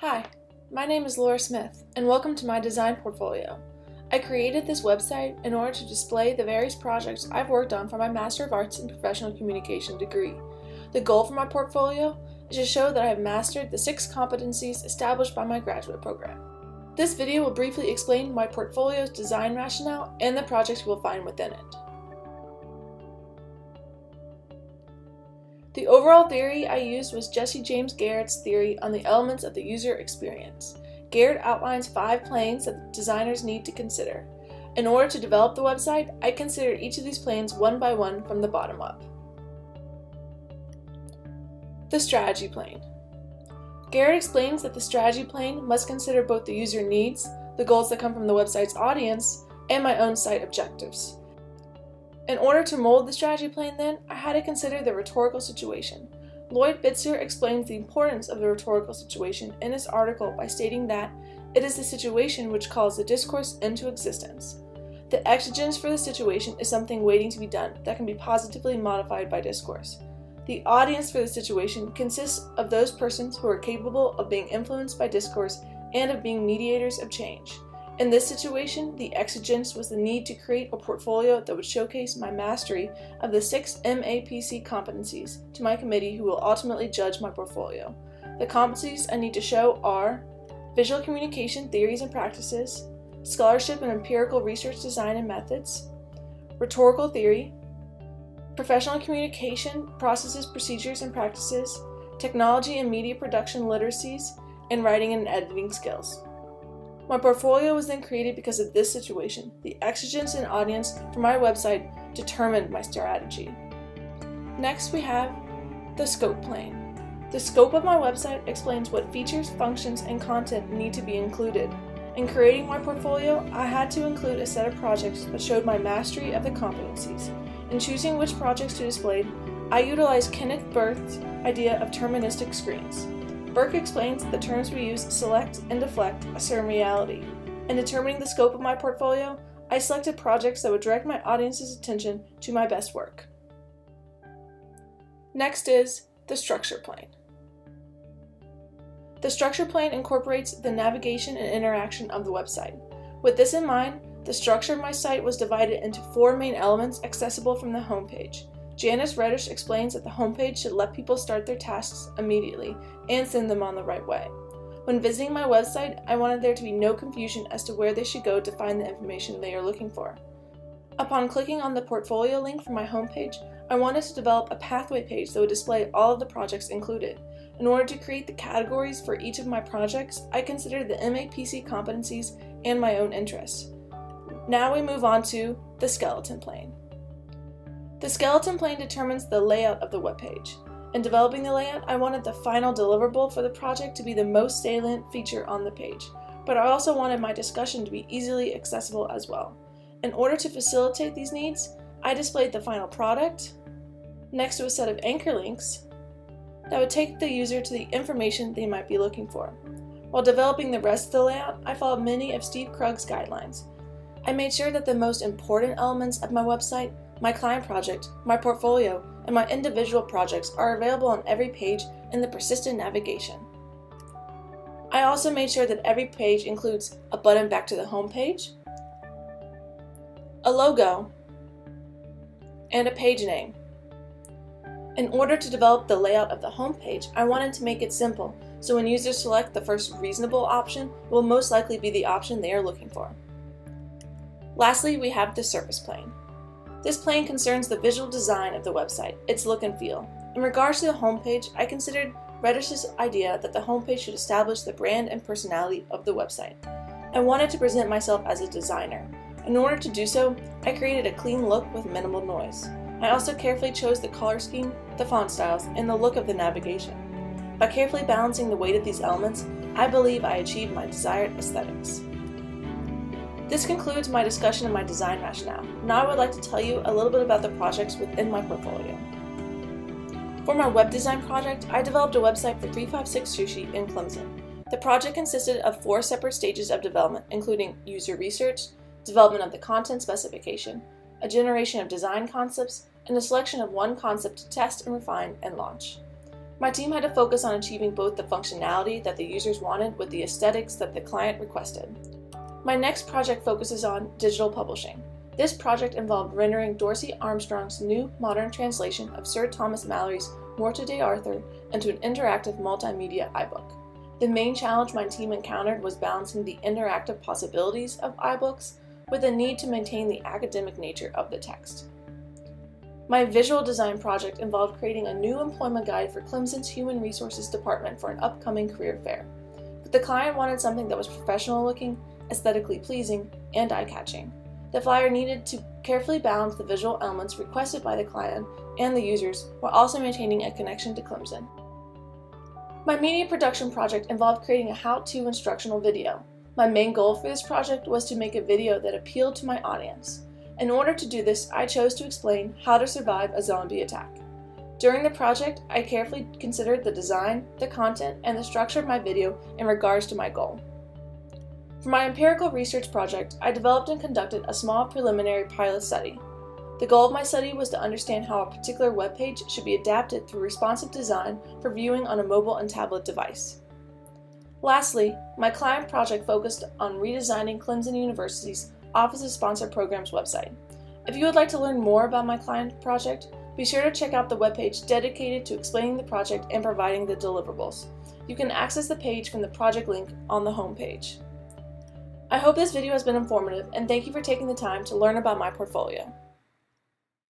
Hi, my name is Laura Smith, and welcome to my design portfolio. I created this website in order to display the various projects I've worked on for my Master of Arts in Professional Communication degree. The goal for my portfolio is to show that I have mastered the 6 competencies established by my graduate program. This video will briefly explain my portfolio's design rationale and the projects you will find within it. The overall theory I used was Jesse James Garrett's theory on the elements of the user experience. Garrett outlines 5 planes that designers need to consider. In order to develop the website, I considered each of these planes one by one from the bottom up. The strategy plane. Garrett explains that the strategy plane must consider both the user needs, the goals that come from the website's audience, and my own site objectives. In order to mold the strategy plane then, I had to consider the rhetorical situation. Lloyd Bitzer explains the importance of the rhetorical situation in his article by stating that it is the situation which calls the discourse into existence. The exigence for the situation is something waiting to be done that can be positively modified by discourse. The audience for the situation consists of those persons who are capable of being influenced by discourse and of being mediators of change. In this situation, the exigence was the need to create a portfolio that would showcase my mastery of the 6 MAPC competencies to my committee who will ultimately judge my portfolio. The competencies I need to show are visual communication theories and practices, scholarship and empirical research design and methods, rhetorical theory, professional communication processes, procedures, and practices, technology and media production literacies, and writing and editing skills. My portfolio was then created because of this situation. The exigence and audience for my website determined my strategy. Next, we have the scope plane. The scope of my website explains what features, functions, and content need to be included. In creating my portfolio, I had to include a set of projects that showed my mastery of the competencies. In choosing which projects to display, I utilized Kenneth Burke's idea of terministic screens. Burke explains that the terms we use, select and deflect, a certain reality. In determining the scope of my portfolio, I selected projects that would direct my audience's attention to my best work. Next is the structure plane. The structure plane incorporates the navigation and interaction of the website. With this in mind, the structure of my site was divided into 4 main elements accessible from the homepage. Janice Reddish explains that the homepage should let people start their tasks immediately and send them on the right way. When visiting my website, I wanted there to be no confusion as to where they should go to find the information they are looking for. Upon clicking on the portfolio link from my homepage, I wanted to develop a pathway page that would display all of the projects included. In order to create the categories for each of my projects, I considered the MAPC competencies and my own interests. Now we move on to the skeleton plane. The skeleton plane determines the layout of the webpage. In developing the layout, I wanted the final deliverable for the project to be the most salient feature on the page, but I also wanted my discussion to be easily accessible as well. In order to facilitate these needs, I displayed the final product next to a set of anchor links that would take the user to the information they might be looking for. While developing the rest of the layout, I followed many of Steve Krug's guidelines. I made sure that the most important elements of my website, my client project, my portfolio, and my individual projects are available on every page in the persistent navigation. I also made sure that every page includes a button back to the home page, a logo, and a page name. In order to develop the layout of the home page, I wanted to make it simple, so when users select the first reasonable option, it will most likely be the option they are looking for. Lastly, we have the surface plane. This plane concerns the visual design of the website, its look and feel. In regards to the homepage, I considered Reddish's idea that the homepage should establish the brand and personality of the website. I wanted to present myself as a designer. In order to do so, I created a clean look with minimal noise. I also carefully chose the color scheme, the font styles, and the look of the navigation. By carefully balancing the weight of these elements, I believe I achieved my desired aesthetics. This concludes my discussion of my design rationale. Now I would like to tell you a little bit about the projects within my portfolio. For my web design project, I developed a website for 356 Sushi in Clemson. The project consisted of 4 separate stages of development, including user research, development of the content specification, a generation of design concepts, and the selection of one concept to test and refine and launch. My team had to focus on achieving both the functionality that the users wanted with the aesthetics that the client requested. My next project focuses on digital publishing. This project involved rendering Dorsey Armstrong's new modern translation of Sir Thomas Malory's Morte d'Arthur into an interactive multimedia iBook. The main challenge my team encountered was balancing the interactive possibilities of iBooks with the need to maintain the academic nature of the text. My visual design project involved creating a new employment guide for Clemson's Human Resources Department for an upcoming career fair. But the client wanted something that was professional looking, aesthetically pleasing, and eye-catching. The flyer needed to carefully balance the visual elements requested by the client and the users while also maintaining a connection to Clemson. My media production project involved creating a how-to instructional video. My main goal for this project was to make a video that appealed to my audience. In order to do this, I chose to explain how to survive a zombie attack. During the project, I carefully considered the design, the content, and the structure of my video in regards to my goal. For my empirical research project, I developed and conducted a small preliminary pilot study. The goal of my study was to understand how a particular web page should be adapted through responsive design for viewing on a mobile and tablet device. Lastly, my client project focused on redesigning Clemson University's Office's Sponsor Programs website. If you would like to learn more about my client project, be sure to check out the webpage dedicated to explaining the project and providing the deliverables. You can access the page from the project link on the home page. I hope this video has been informative, and thank you for taking the time to learn about my portfolio.